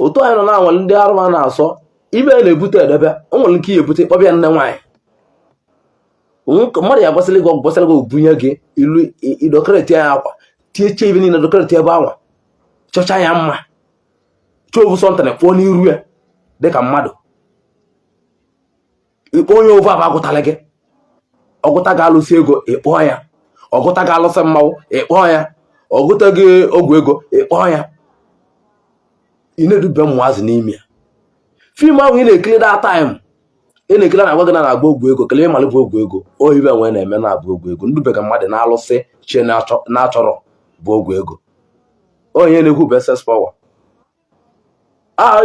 otu anyị nọ na nwere ndị arụ a na-asọ ibe na-ebute edebe o nwere nke ebute kpọbịa nne nwaanyị mmadụ ya gbasịrị gị ọgwụ gbasịrị gị obunye gị ilu idokreti anya akwa tieche ibe niile dokreti ebe anwa chọcha ya mma chọọ ovu sọntanị pụọ n'iru ya dịka mmadụ ikpe onye ovu abụ agụtala gị ọgụta ga-alụsi ego ịkpọọ ya ọgụta ga-alụsị mmanwụ ịkpọọ ya ọgụta gị ọgwụ ego ịkpọọ ya ị na-edube ụmụazị n'ime ya fim ahụ ị na-ekiri da taịm ị na-ekiri na-agwa gị na-agba ogwu ego kelee ịmalụ bụ ogwu ego oyibe nwee na-eme na-abụ ogwu ego ndubega mmadụ na-alụsị chi na-achọrọ bụ ogwu ego onye na-ekwu bụ SS power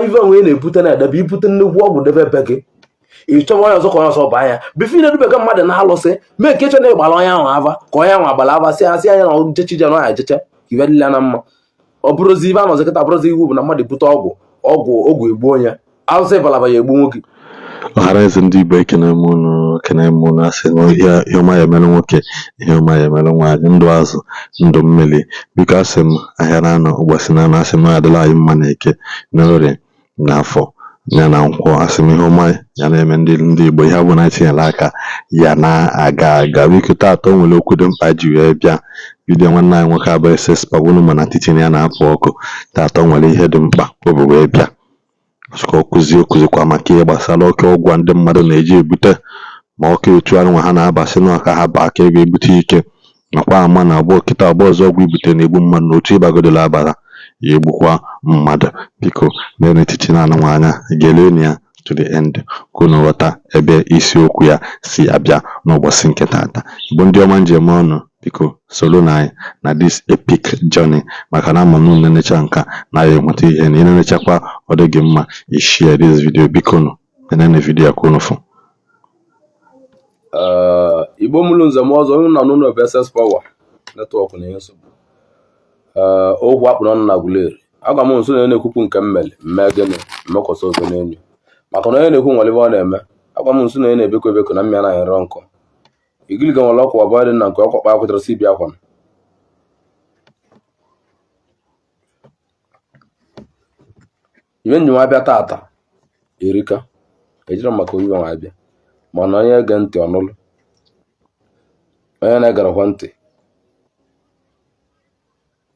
ive nwee na-ebute na-edebe ibute nnukwu ọgwụ debe ebe gị ị chọwa onye ọzọ ka onye ọzọ baa ya bifo ị na-edubega mmadụ na-alụsị mee ka ịchọ na ịgbara onye ahụ ava ka onye ahụ agbara ava si asị anya na ọjechi je na ejeche ive dịla na mma ọ bụrụzi ibe a nọzi kịta bụrụzi iwu bụ na mmadụ bute ọgwụ egbu onye alụsị balaba ya egbu nwoke. Ọhara eze ndị Igbo ekene m unu asị na ihe ọma ya emere nwoke ihe ọma ya emere nwaanyị ndụ azụ ndụ mmiri biko asị m ahịa na anọ ụbọchị na asị m adịla anyị mma na eke n'orie n'afọ ya na nkwọ asị m ihe ọma ya na-eme ndị Igbo ihe bụ na etinyela aka ya na-aga biko taata o nwere okwu dị mkpa ji wee bịa vidiyo nwanne anyị nwoke abụ SS Pabunu mana tichin ya na-apụ ọkụ taata o nwere ihe dị mkpa o bụ wee bịa ka ọ kụzikwa maka ihe gbasara oke ọgwụ ndị mmadụ na-eji ebute ma oke otu anụ nwa ha na-abasị n'ọka ha ba aka ga-ebute ike nakwa ama na abụọ kịta abụọ ọzọ ọgwụ ibute na-egbu mmadụ na otu ịbagodola abara ya egbukwa mmadụ biko mee n'etiti na anụ nwaanya ga-eleni ya to the end ka unu ghọta ebe isiokwu ya si abịa n'ụbọchị nke taata. Igbo ndị ọma njem ọnụ biko soro na anyị na this epic journey maka na ama na unu necha nka na ya enweta ihe na ịnenechakwa ọ dị gị mma ishare this video biko nụ enene video ya ka unu fụ. Igbo mụrụ nze m ọzọ unu na n'ụlọ bụ SS Power netwọk na ihe nsogbu okwu akpụ n'ọnụ na Agwuleri aga m nso na-ekwupụ nke mmeli mme gịnị mmekọta ozo n'enyo maka na onye na-ekwu nwere ebe ọ na-eme agwa m nso na onye na-ebekọ ebekọ na mmịa na-anyere nkọ igiliga nwere ọkwa abụọ dị na nke ọkwa kpa kwetara si bịa akwa ibe njem abịa taata erika ejiri maka oyiwe nwa abịa mana onye ege ntị ọnụlụ onye na-egarakwa ntị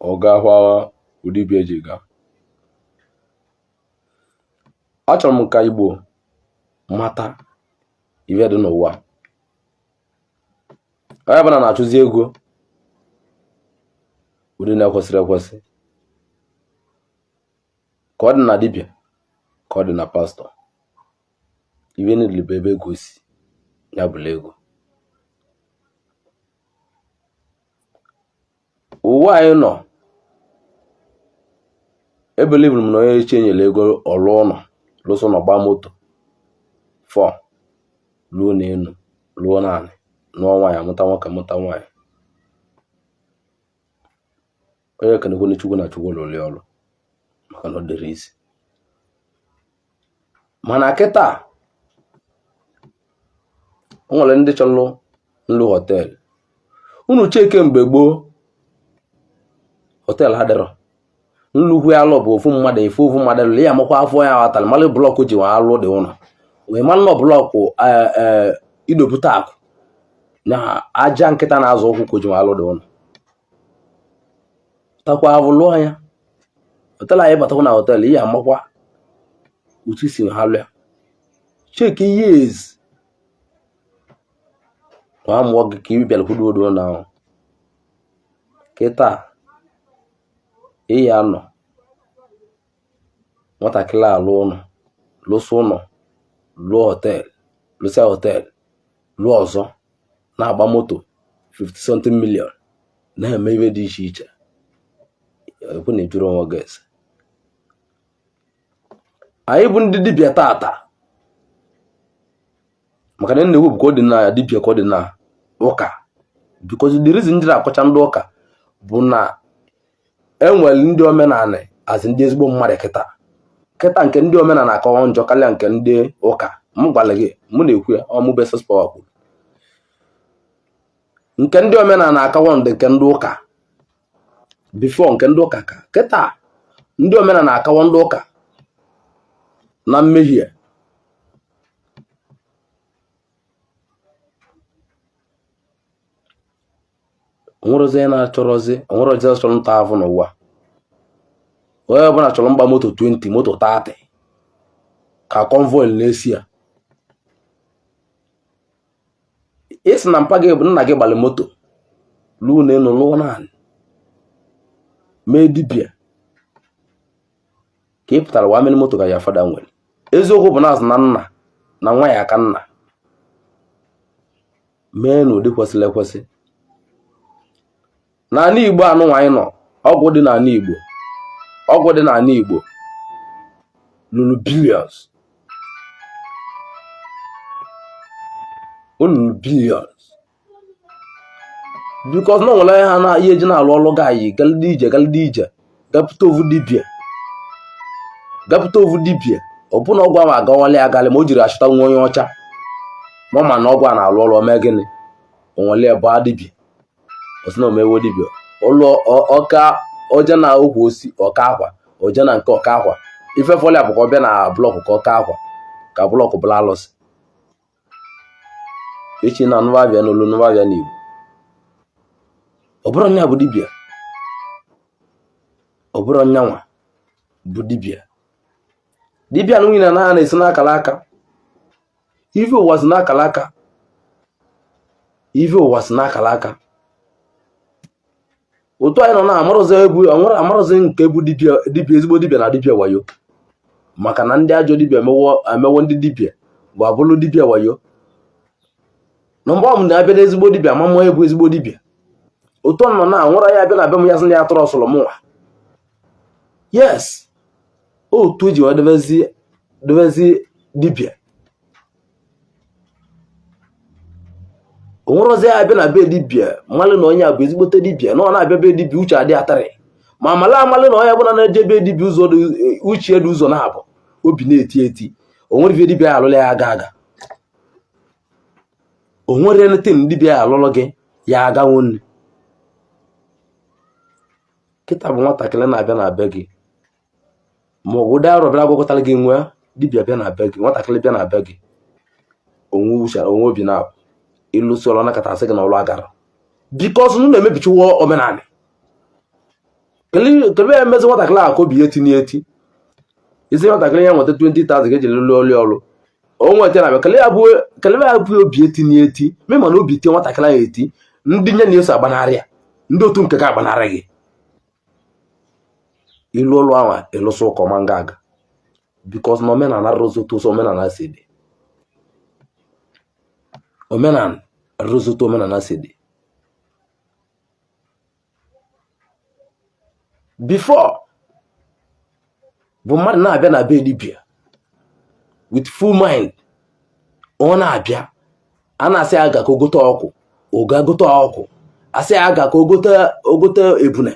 ọ ga-ahụ ụdị ibe eji gaa. Achọrọ m ka Igbo mata ibe dị n'ụwa onye ọbụla na-achụzi ego ụdị na-ekwesịrị ekwesị ka ọ dị na dibịa ka ọ dị na pastọ ibe niile bụ ebe ego si ya bụla ego. Ụwa anyị nọ ebelivuru m na onye echi enyere ego ọlụ ụlọ lụsọ ụlọ gbaa moto fọ luo n'elu luo naanị nụọ nwaanyị amụta nwoke mụta nwaanyị onye kenekwe na Chukwu na Chukwu lụrụ ọrụ maka na ọ dịrị isi. Mana kịta o nwere ndị chọrọ nlụ họteelụ unu cheke mgbe gboo họteelụ ha dịrọ nlukwu alụ bụ ofu mmadụ ife ofu mmadụ lụ ya amakwa afọ ya ghọtara malụ blọkụ ji nwa alụ dị ụlọ wee malụ nọ blọkụ idopụta akụ na aja nkịta na-azụ ụkwụ ka ji nwa alụ dị ụlọ takwa avụ lụọ anya họteelụ anyị batakwa na họteelụ ihe amakwa otu isi ha lụ ya cheki years nwa amụọ gị ka ibi bịara kwudodo na ahụ kịta ihe anọ nwatakịrị alụ ụlọ lụsị ụlọ lụọ họteelụ lụsịa họteelụ lụọ ọzọ na-agba moto 50-something million na-eme ibe dị iche iche ekwe na ejuru onwe gị ese. Anyị bụ ndị dibịa taata maka na nna-ewu bụ ka ọ dị na dibịa ka ọ dị na ụka because the reason ndị na-akọcha ndị ụka bụ na enwere ndị omenala azị ndị ezigbo mmadụ kịta nke ndị omenala akọwa njọ karịa nke ndị ụka m gwara gị mụ na-ekwu ya ọmụ bụ SS Power kwuru nke ndị omenala akọwa nke ndị ụka before nke ndị ụka ka kịta ndị omenala akọwa ndị ụka na mmehie onwerozi na-achọrọzi chọrọ nta afụ n'ụwa onye ọbụla chọrọ mgba moto 20 moto 30 ka convoy na-esi ya isi na mpa gị bụ nna gị gbalị moto lụọ n'elu lụọ naanị mee dibịa ka ị pụtara wa mịrị moto ka ya fada nwere eziokwu bụ na azụ na nna na nwa ya aka nna mee n'ụdị kwesịrị ekwesị n'ala Igbo anụ nwaanyị nọ ọgwụ dị n'ala Igbo lụrụ billions because na nwere ha na ihe ji na-alụ ọlụ gaanyị galide ije gapụta ovu dibịa ọbụna ọgwụ ahụ agawala agalị ma o jiri achụta nwa onye ọcha ma na ọgwụ a na-alụ ọlụ omegịnị onwele ebe dibịa osi na omewo dibịa ụlọ ọka oje na okwu osi ọka akwa oje na nke ọka akwa ife fọlịa bụkwa ọbịa na blọkụ ka ọka akwa ka blọkụ bụla alụsị echi na nụbabịa n'olu nụbabịa n'Igbo ọ bụrụ nya bụ dibịa ọ bụrụ nyanwa bụ dibịa na nwunye na-esi n'akala aka ife ụwa si n'akala aka otu anyị nọ na amarụzi nke bụ dibịa ezigbo dibịa na dibịa wayo maka na ndị ajọ dibịa emewo ndị dibịa bụ abụrụ dibịa wayo na mgbe ọ m na-abịa na ezigbo dibịa ma mmụọ bụ ezigbo dibịa otu ọ nọ na nwere ya abịa na abịa m ya sị ndị ya tọrọ ọsụlụ mụnwa yes otu eji wee debezi dibịa onwerozi ya abịa na be dibịa mmalụ na onye a bụ ezigbote dibịa na ọ na-abịa be dibịa uche adị Attire ma amalụ na onye bụla na-eje be dibịa uche dị ụzọ na-abụ obi na-eti onwere ife dibịa ya alụla ya aga onwere neten dibịa ya alụlụ gị ya aga nwanne kịta bụ nwatakịrị na-abịa na be gị ma ọ bụ ụdị arọ bịara agwakọtara gị nwe dibịa bịa na be gị nwatakịrị bịa na be gị onwe obi na-abụ ịlụsi ọlụ nakọta asị gị na ọlụ agara bikos nụ na-emebichiwo omenala kele ya emezi nwatakịrị ahụ ka obi ya eti isi nwatakịrị ya nweta 20,000 ka eji lụlụ ọlụ o nweta na kele ya bụ obi eti me mana obi tie nwatakịrị ahụ eti ndị nye na-eso agbanarị ya ndị otu nke ka agbanarị gị ịlụ ọlụ ahụ ịlụsị ụka ọma nga aga bikos na omenala rụzoto omenala si dị before bụ mmadụ na-abịa na be dibịa with full mind ọ na-abịa a na-asị aga ka ogote ọkụ asị aga ka ogote ebune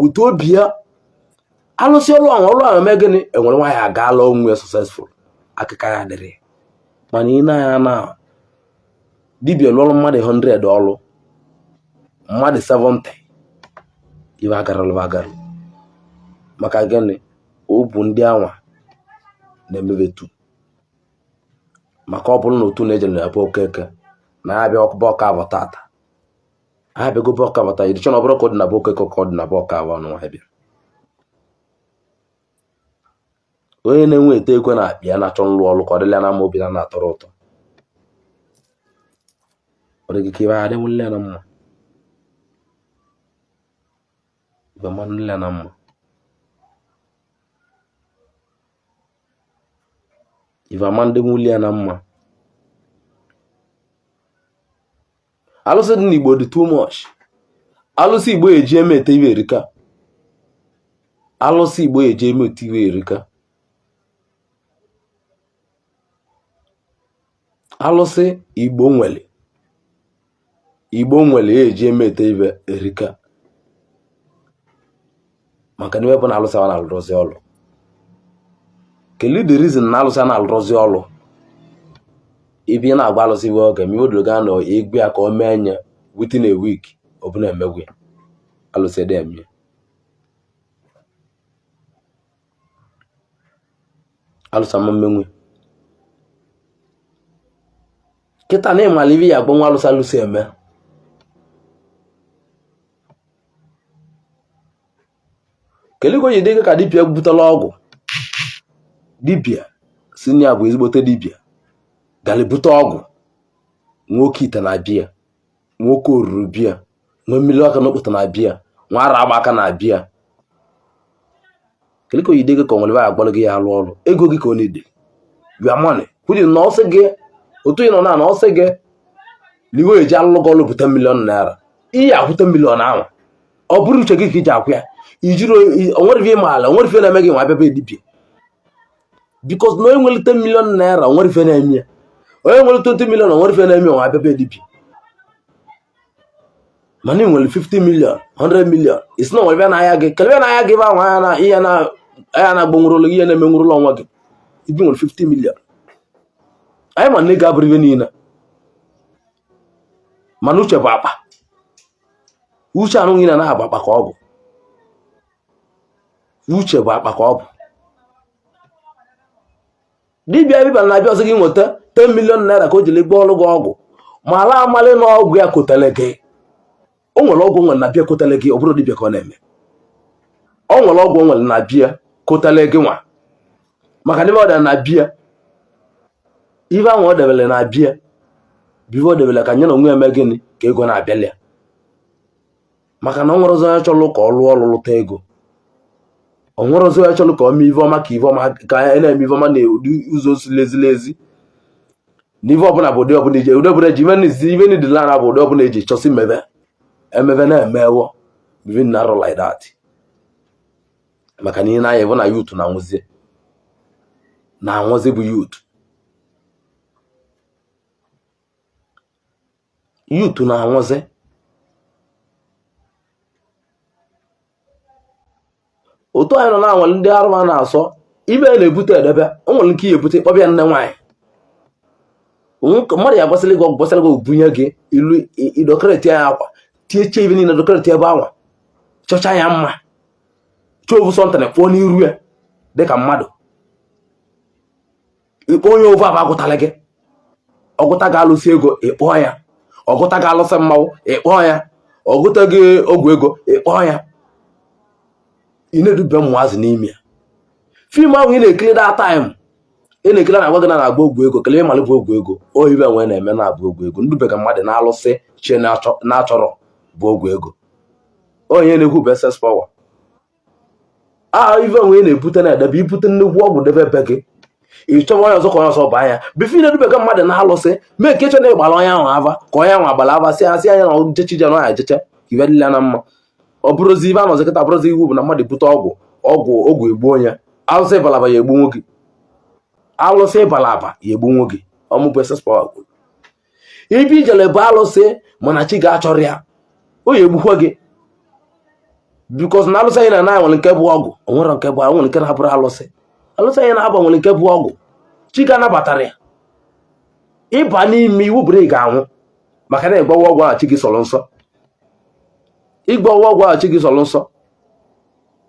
with obi ya alụsị ọlụ ahụ eme gịnị enwere nwaanyị agaala onwe successful akụkọ ya dịrị mana ị na-anya na dibịa lụọrụ mmadụ 100 ọlụ mmadụ 70 iwe agarụ maka gịnị ọ bụ ndị anwa na-emebetu maka ọ bụrụ na otu na-ejere na ebe okeke na ya bịa ọkụba ọka avọ tata ha bịagobe ọka avọ taa ịdịchọ na ọ bụrụ ka ọ dị na be okeke ka ọ dị na be ọka avọ ọnụ ha bịa onye na-enwe ete ekwe na-abịa na-achọ nlụ ọlụ ka ọ dịla na ama obi na-atọrọ ụtọ ọ dị ka ibe ha adịwụla na mma ibe mmanụ nle na mma ibe ama ndị nwuli ya na mma alụsị dị n'Igbo dị too much alụsị Igbo eji eme ete iwe erika alụsị Igbo eji eme ete iwe erika alụsị Igbo nwere eji eme ete iwe erika maka na ebe na alụsị a na-alụrụzi ọlụ kelee the reason na alụsị a na-alụrụzi ọlụ ibi na-agba alụsị iwe oge ma iwedoro gaa na egwu ya ka o mee nye within a week ọ bụla emegwe alụsị dị eme. alụsa mmenwe kịta na ịmala ibe ya agba nwa alụsa alụsa eme keliko yi dịka ka dibịa butela ọgwụ dibịa si na ya bụ ezigbote dibịa galibute ọgwụ nwoke ite na abịa nwoke oruru bịa nwe mmiri aka n'okpụta na abịa nwa ara agba aka na abịa keliko yi dịka ka onwere ba agbalụ gị ya alụ ọrụ ego gị ka ọ na-ede bịa money kwudi na ọsị gị otu ị nọ na ọsị gị ligo eji alụlụ gị ọlụ bute milion naira ihe akwụte milion ahụ ọ bụrụ uche gị ka iji akwụ ya ijiri onwere ife maala onwere ife na-eme gị nwa bịa dibịa bikos na onye nwelite milion naira onwere ife na-eme ya onye nwere 20 milion onwere ife na-eme nwa bịa dibịa mana ị nwere 50 milion 100 milion isi na onwere na-aya gị kelebe na-aya gị ba nwa ihe na-agbanwụrụlụ ihe na-emenwụrụlụ ọnwa gị ibi nwere 50 milion anyị ma nne gị abụrụ ibe niile mana uche bụ akpa uche anụghị na na-abụ akpa ka ọ bụ uche bụ akpa ka ọ bụ dibịa bịbịa na-abịa ọzọ gị nweta 10 milion naira ka o jiri gba ọlụ gị ọgwụ ma ala amalị na ọgwụ ya kotele gị o nwere ọgwụ nwere na bịa kotele gị ọ bụrụ dibịa ka ọ na-eme o nwere ọgwụ nwere na bịa kotele gị nwa maka n'ime ọ dị na bịa ife ahụ ọ debele na bịa bife ọ debele ka nye na onwe eme gịnị ka ego na-abịala ya maka na ọ nwere ọzọ ya chọrọ ka ọ lụọ ọrụ lụta ego ọ nwere ọzọ ya chọrọ ka ọ mee ife ọma ka ife ọma ka a na-eme ife ọma na ụdị ụzọ silezilezi na ife ọbụla bụ ụdị ọbụla iji ụdị ọbụla eji ife ndị dịla na bụ ụdị ọbụla eji chọsi emebe na-emewo bife na arụ like that maka na ihe na-anya bụ na youth na-anwụzi bụ youth na-anwụzi otu anyị nọ na-anwale ndị arụ a na-asọ ibe a na-ebute edebe o nwere ike ihe ebute ịkpọbịa nne nwaanyị mmadụ ya gbasịrị gị ọgwụ gbasịrị gị bunye gị ilu idokreti anya akwa tieche ibe niile dokreti ebe anwa chọcha ya mma chọọ sọntana kpụọ n'iru ya dịka mmadụ ịkpọ onye ovu abụ agụtala gị ọgụta ga-alụsi ego ịkpọọ ya ọgụta ga-alụsị mmanwụ ịkpọọ ya ọgụta gị ogwu ego ịkpọọ ya ị na-edube ụmụazị n'ime ya fim ahụ ị na-ekiri that time ị na-ekiri na-agwa gị na-agba ogwu ego kelee ịmalụ bụ ogwu ego oyibe nwee na-eme na-abụ ogwu ego ndubega mmadụ na-alụsị chi na-achọrọ bụ ogwu ego onye na-ekwu bụ ss power ive nwee na-ebute na-edebe ibute nnukwu ọgwụ debe ebe gị ịchọba onye ọzọ ka onye ọzọ baa ya bife ị na-edubega mmadụ na-alụsị mee ka ịchọ na ịgbara onye ahụ ava ka onye ahụ agbara ava si asị anya na jechi je na jeche ive dịla na mma ọ bụrụzi ibe anọzi kịta bụrụzi iwu bụ na mmadụ bute ọgwụ egbuo onye alụsị ịbalaba ya egbu nwoke alụsị ịbalaba ya egbu nwoke ọmụbụ ss power kwuru ibe ijele bụ alụsị mana chi ga-achọrọ ya o ya egbukwa gị bikos na alụsị anyị na nwere nke bụ ọgwụ onwere nke bụ nwere nke na-abụrụ alụsị anyị na-aba nwere nke bụ ọgwụ chi ga-anabatara ya ịba n'ime iwu bụrụ ị ga-anwụ maka na ịgbawa ọgwụ ahụ chi gị sọrọ nsọ igba ọgwụ ọgwụ achị gị sọrọ nsọ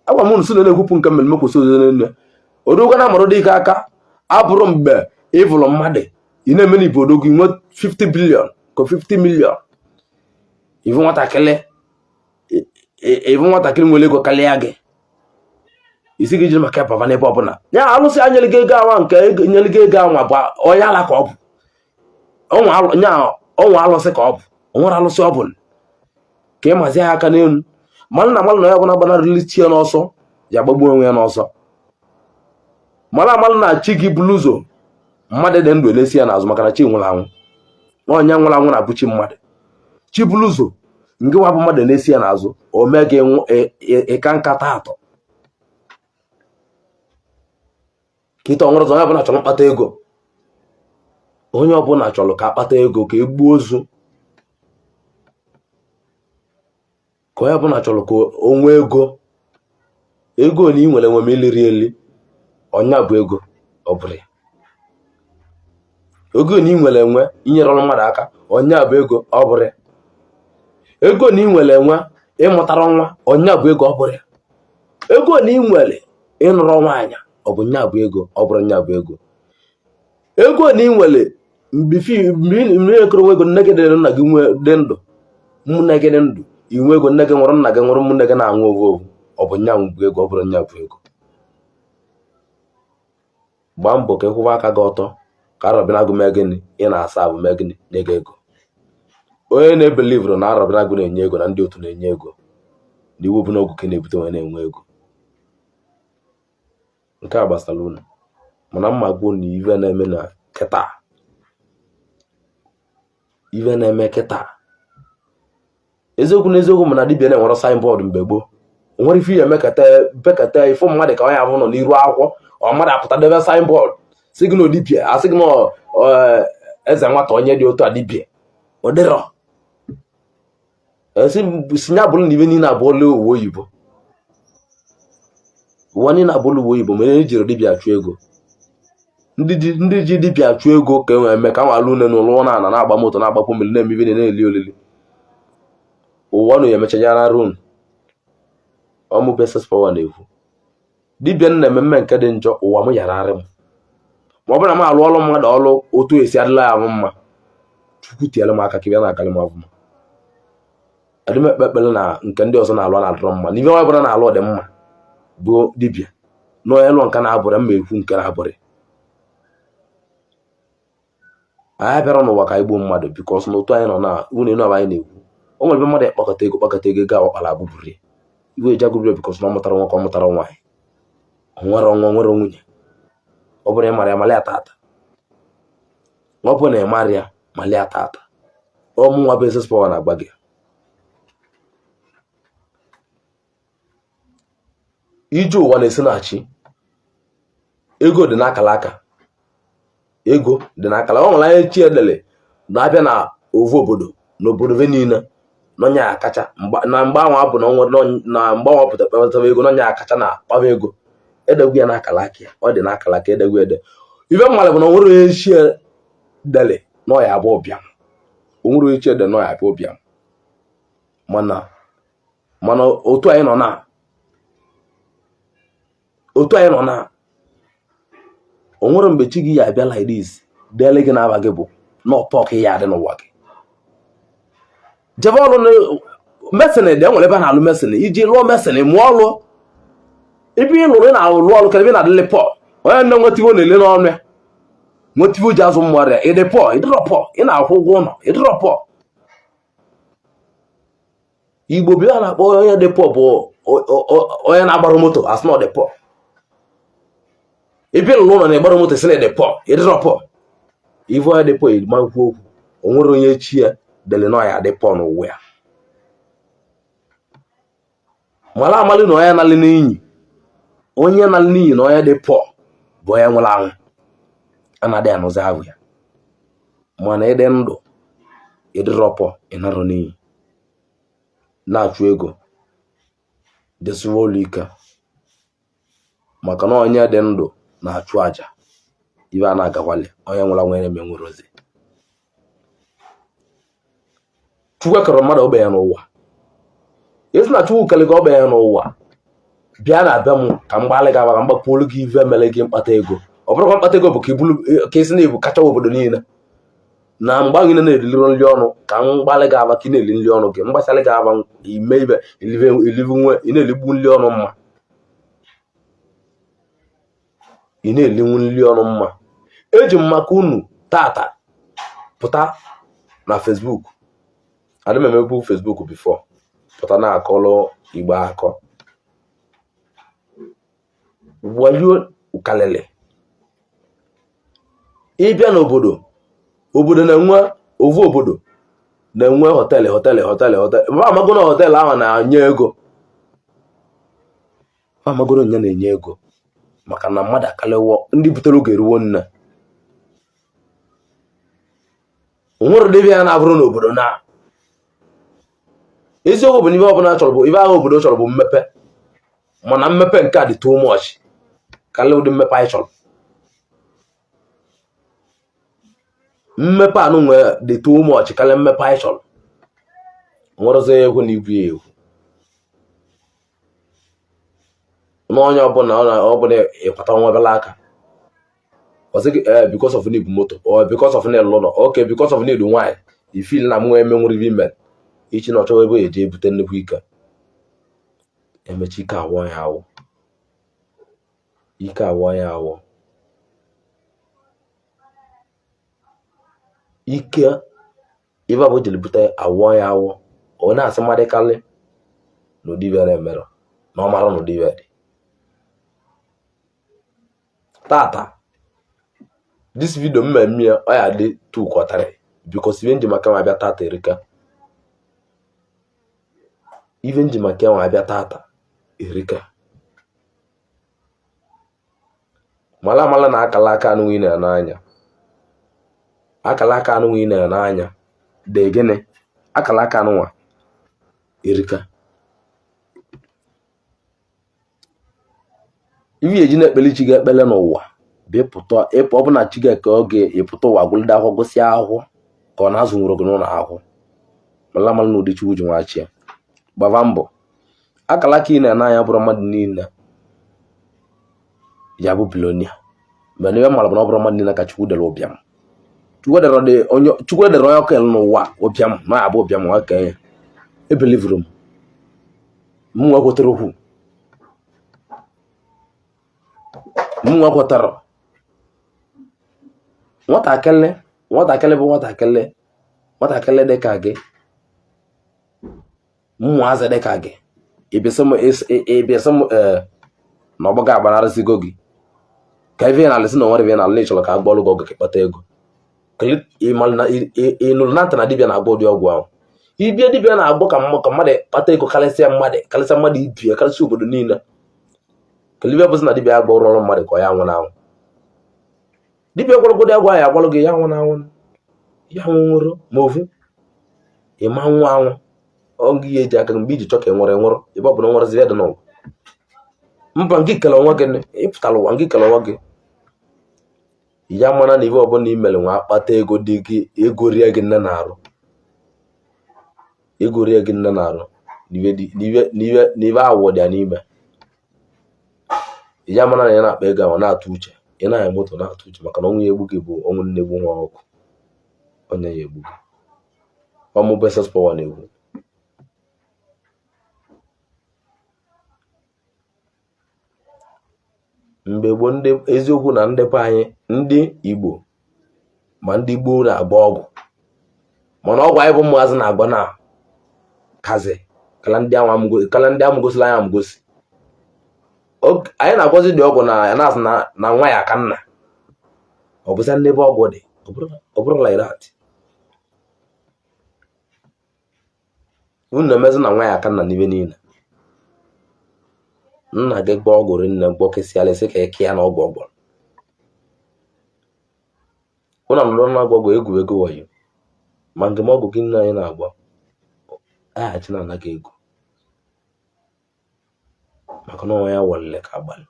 agwa m nso na-ekwupụ nke mmemme kwụsị ozoenne odogo na amarụ dị ike aka abụrụ mgbe ịvụrụ mmadụ ị na-eme na ibodo gị nwe 50 bilion ka 50 milion ịvụ nwatakịrị nwere ego karịa gị isi gị jiri maka baba n'ebe ọbụla ya alụsị anyere gị ego anwa nke nyere gị ego anwa bụ onye ala ka ọ bụ ọnwa alụsị ka ọ bụ onwere alụsị ọ bụla ka ị mazi aka n'elu mana na amalụ na ya bụ na gbanarịli tie n'ọsọ ya gbagbuo onwe ya n'ọsọ mana amalụ na chi gị bulu ụzọ mmadụ dị ndụ elesi ya n'azụ maka na chi nwụrụ anwụ onye nwụrụ anwụ na-abụ chi mmadụ chi bulu ụzọ nke wabụ mmadụ na-esi ya n'azụ o mee gị ịka nkata atọ kịta onwere ọzọ onye ọbụla chọrọ mkpata ego onye ọbụla chọrọ ka akpata ego ka egbuo ozu ka onye ọbụla chọrọ ka o nwee ego na ị nwere enwe ma iliri eli ọnya bụ ego ọ bụrụ ya ego na ị nwere enwe inyere ọrụ mmadụ aka ọnya bụ ego ọ bụrụ ya ego na ị nwere enwe ịmụtara nwa ọnya bụ ego ọ bụrụ ya ego na ị nwere ịnụrụ nwaanyị ọ bụ nya bụ ego, ọ bụrụ nya bụ ego. Ego na ị nwere mgbe ekoro nwe ego nne gị dị nna gị dị ndụ, ụmụnne gị dị ndụ, inwe ego nne gị nwụrụ, nna gị nwụrụ, ụmụnne gị na-aṅụ ovu ovu, ọ bụ nya bụ ego, ọ bụrụ nya bụ ego. Gbaa mbọ ka ịkwụwa aka gị ọtọ ka arọbịnagụ mee gịnị, ị na-asa abụ mee gịnị, na-ego ego. Onye na-ebelivrụ na arọbịnagụ na-enye ego na ndị otu na-enye ego, na iwu bụ n'ogu ka na-ebute onye na-enwe ego. Nke a gbasara unu, mana mma gwuo na ive na-eme na kịta, ive na-eme kịta eziokwu na eziokwu mana dibịa na-enwere signboard mgbe gboo. O nwere ife ya bekata ifo mmadụ ka onye ahụ nọ n'iru akwụkwọ, ọ mmadụ apụta debe signboard sị gị na dibịa, asị gị na eze nwata onye dị otu a dibịa, ọ dịrọ si nya bụrụ na ibe niile abụọla uwe oyibo, ụwa niile abụọla uwe oyibo mere ejiri dibịa achụ ego. Ndị ji dibịa achụ ego ka enwere eme ka nwa alụ une n'ụlọ na na-agba moto, na-agbapụ mmiri, na-eme ibe na-eli olili. Ụwa nụ ya emechanyara rum ọmụ beses pawa na-ekwu dibịa na-eme nke dị njọ, ụwa m yara arị m. Ma ọ bụrụ na m alụ ọrụ mmadụ ọrụ otu esi adịla ya mma, Chukwu tiere m aka ka ịbịa na-akalị m ọfụma. Adị m ekpe ekpere na nke ndị ọzọ na-alụ na-adịrọ mma, n'ibe ọ bụla na-alụ dị mma bụ dibịa n'onye lụọ nke na-abụrị mma ekwu nke na-abụrị. Anyị bịara n'ụwa ka igbo mmadụ bikọs na otu anyị nọ na unu enu anyị na-ekwu, o nwere ebe mmadụ kpakọta ego ga awakpala abụbụri iwe eji agụbiri bikọs na ọ mụtara nwoke, ọ mụtara nwaanyị, nwere ọnwa, nwere nwunye. Ọ bụrụ na ị mara ya mali ya tata, ọ bụrụ na ị mara ya mali ya tata, ọmụnwa bụ eze spawa na-agba gị. Ije ụwa na-esi na-achị, ego dị n'akala aka, ego dị n'akala. Ọ nwere anya chi edele na-abịa na ovu obodo na obodo ve niile n'ọnya akacha na mgbanwe abụ na mgbanwe pụta kpatara ego n'ọnya akacha na kpaba ego edegwu ya n'akala aka ya, ọ dị n'akala aka edegwu ede. Ife mmalị bụ na onwere onye chi edele n'ọya abụ ụbịam, onwere onye chi edele n'ọya abụ ụbịam. mana otu anyị nọ na onwere mgbe chi gị ya abịa like this dele gị na-aba gị bụ na ọtọ ka ya adị n'ụwa gị. Jebe ọrụ mesin dị, enwere ebe a na-alụ mesin. Iji lụọ mesin mụọ ọlụ ebe ị lụrụ, ị na-alụ ọrụ ka ebe na-adịlị pọ, onye nne nwetivo na-ele n'ọnụ ya, nwetivo ji azụ mmụọ ya, ịdị pọ, ịdịrọ pọ, ị na-akwụ ụgwọ ụlọ, ịdịrọ pọ. Igbo bịa na-akpọ onye dị pọ bụ onye na-agbara moto asị na ọ dị pọ. Ebe lụrụ ụlọ na-egbara moto si na ịdị pọ, ịdịrọ pọ. Ive onye dị pọ ma nkwu okwu, o nwere onye chi ya dele na ọya dị pọ n'ụwa ya. Mala amalị na onye nalị n'iyi, onye nalị n'iyi na onye dị pọ bụ onye nwụrụ anwụ, anaghị anụzi ahụ ya. Mana ịdị ndụ, ịdịrọ pọ, ịnarọ n'iyi, na-achụ ego, dịsịwa ụlọ ike, maka na onye dị ndụ na-achụ aja. Ibe a na-agakwali onye nwụrụ anwụ eme nwere ozi. Chukwu kere mmadụ ogbenye n'ụwa, esi na Chukwu kele gị ogbenye n'ụwa, bịa na abịa m ka mgbalị gị aba ka mgbapụolu gị ive mere gị mkpata ego. Ọ bụrụkwa mkpata ego bụ ka isi na-ebu kacha obodo niile na mgba gị na-eliri nri ọnụ, ka mgbalị gị aba ka ị na-eli nri ọnụ gị, mgbasara gị aba ime ibe ị na-eligbu nri ọnụ mma, ị na-elinwu nri ọnụ mma. Eji m maka unu tata pụta na Facebook, adị m emebu Facebook before, pụta na-akọlụ Igbo akọ wayo ukalele. Ịbịa n'obodo, obodo na-enwe ovu obodo na-enwe họteelụ. Ma amago na họteelụ ahụ na-enye ego, ma amagoro nya na-enye ego maka na mmadụ akalewo ndị butere oge eruwo nne. Onwere dibịa ya na-abụrụ n'obodo na eziokwu bụ n'ibe ọbụla chọrọ bụ ibe ahụ obodo chọrọ bụ mmepe, mana mmepe nke a dị too much karịa ụdị mmepe anyị chọrọ. Mmepe anụ nwere dị too much karịa mmepe anyị chọrọ. Onwere ọzọ egwu na ibu ya egwu. n'onye ọbụla ịkwata nwa obere aka because of need moto or because of need lụlọ okay because of need nwaanyị ifil na m nwee menwere ibe ime ichi na ọchọwa ebe eje ebute nnukwu ike emechi ike awọ ya awọ ike awọ ya awọ ike ibe abụ jiri bute awọ ya awọ ọ na-asị mmadụ kalị n'ụdị ibe na-emerụ na ọ mara n'ụdị ibe dị tata this video mmemme ya ọ ya dị tukọtarị because ibe nji maka nwa abịa tata erika ibe nji maka nwa abịa tata erika mala na akala aka anụ nwine n'anya akala aka anụ nwine n'anya dị gịnị akala aka anụ nwa erika ibi eji na-ekpeli chi ga-ekpele n'ụwa bịpụta ịpụ ọbụna chi ga-eke oge ịpụta ụwa gwụlide akwụkwọ gosi ahụhụ ka ọ na-azụ nwere oge n'ụlọ ahụ mala na ụdị chi uji nwachie gbava mbọ akala aka ị na-anya bụrụ mmadụ niile ya bụ bilonia mgbe n'ihe mara bụ na ọ bụrụ mmadụ niile ka Chukwu dere ụbịam Chukwu dere onye ọkụ elu n'ụwa ụbịam na ya bụ ụbịam nwa ka ya ebelivuru m nwa kwetara okwu nwa kwetara nwatakịrị bụ nwatakịrị dị ka gị mmụazị dị ka gị ịbịasị m na ọgbaga agbanarịsịgo gị ka ebe na alịsị na onwere ebe na alị chọrọ ka agbọlụ gị ọgụ ka ịkpata ego ịnụrụ na ntị na dibịa na-agba ụdị ọgwụ ahụ ibie dibịa na-agbọ ka mmadụ kpata ego karịsịa mmadụ ibie karịsịa obodo niile kelibia bụsị na dibịa agba ọrụ mmadụ ka ọ ya nwụ na anwụ dibịa gwọrọgodi agwa ya agwalụ gị ya nwụ na anwụ ya nwụrụ ma ofu ịma nwa anwụ ọgụ ihe eji aka mgbe iji chọ ka nwụrụ ebe ọ bụ na nwere dị n'ụwa mba nke kele onwe gị ịpụtara ụwa nke kele onwe gị ya mara na ibe ọbụla imere nwa akpata ego dị gị ego rie gị nne na-arụ n'ibe awọ dị ya n'ime ya mara na ya na-akpa ego ahụ na-atụ uche ị na-anya moto na-atụ uche maka na ọnwụ ya egbu gị bụ ọnwụ nnegbu nwa ọkụ onye ya egbu gị ọmụ beses pọwa na-egbu mgbe gboo ndị eziokwu na ndị be anyị ndị Igbo ma ndị gboo na-agba ọgwụ mana ọgwụ anyị bụ ụmụazị na-agba na kazi kala ndị amụgosila anyị amụgosi anyị na-agwazi dị ọgwụ na na-asị na nwa ya ka nna ọ bụza ndị be ọgwụ dị ọ bụrụ like that unu na-emezi na nwa ya ka nna n'ibe niile nna gị gba ọgwụ rinne gbọkesịala isi ka eke ya na ọgwụ ọgbọrọ ụna nọrọ na-agba ọgwụ egwu wayo ma nke ma ọgwụ gị nne anyị na-agba aghachi na anaghị ego maka na onye awalile ka agbalị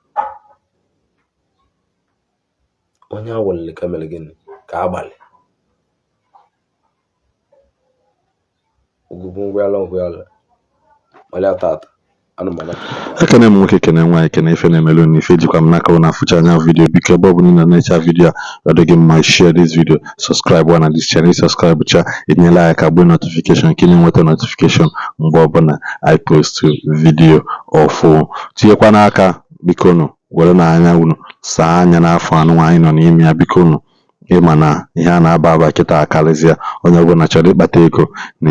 onye awalile ka mere gịnị ka agbalị ugwu ngwala malịa tata ekene m nwoke kene nwaanyị kene ife na-emelu na ife jikwa m n'aka na afụcha anya vidio biko ebe ọ bụ na na-echa vidio a ọdụ gị mma share this video subscribe na this channel subscribe cha enyela ya ka gbe notification ka ị na-enweta notification mgbe ọbụla I post vidio ọfụ tinyekwa n'aka biko nụ were na anya unu saa anya n'afọ anụ nwaanyị nọ n'ime ya biko nụ ịma na ihe a na-aba aba kịta akarịzịa onye ọbụla chọrọ ịkpata ego na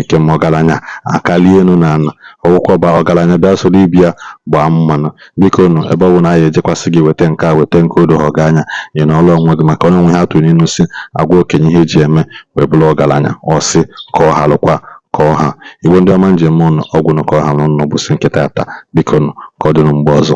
ikem ọgaranya akalie enu na ana ọwụkwọba ọgaranya bịa soro ibia gbaa mmanụ biko nụ ebe ọ bụ na anyị ejekwasị gị weta nke a weta nke odo ha ọga anya ị na ọlụ onwe gị maka onye nwe ha tụrụ inu si agwa okenye ihe eji eme wee bụrụ ọgaranya ọsị ka ọ halụkwa ka ọha Igbo ndị ọma njem ụnụ ọgwụ nụ ka ọ ha n'ụnụ bụsị nkịta ata biko nụ ka ọ dịnụ mgbe ọzọ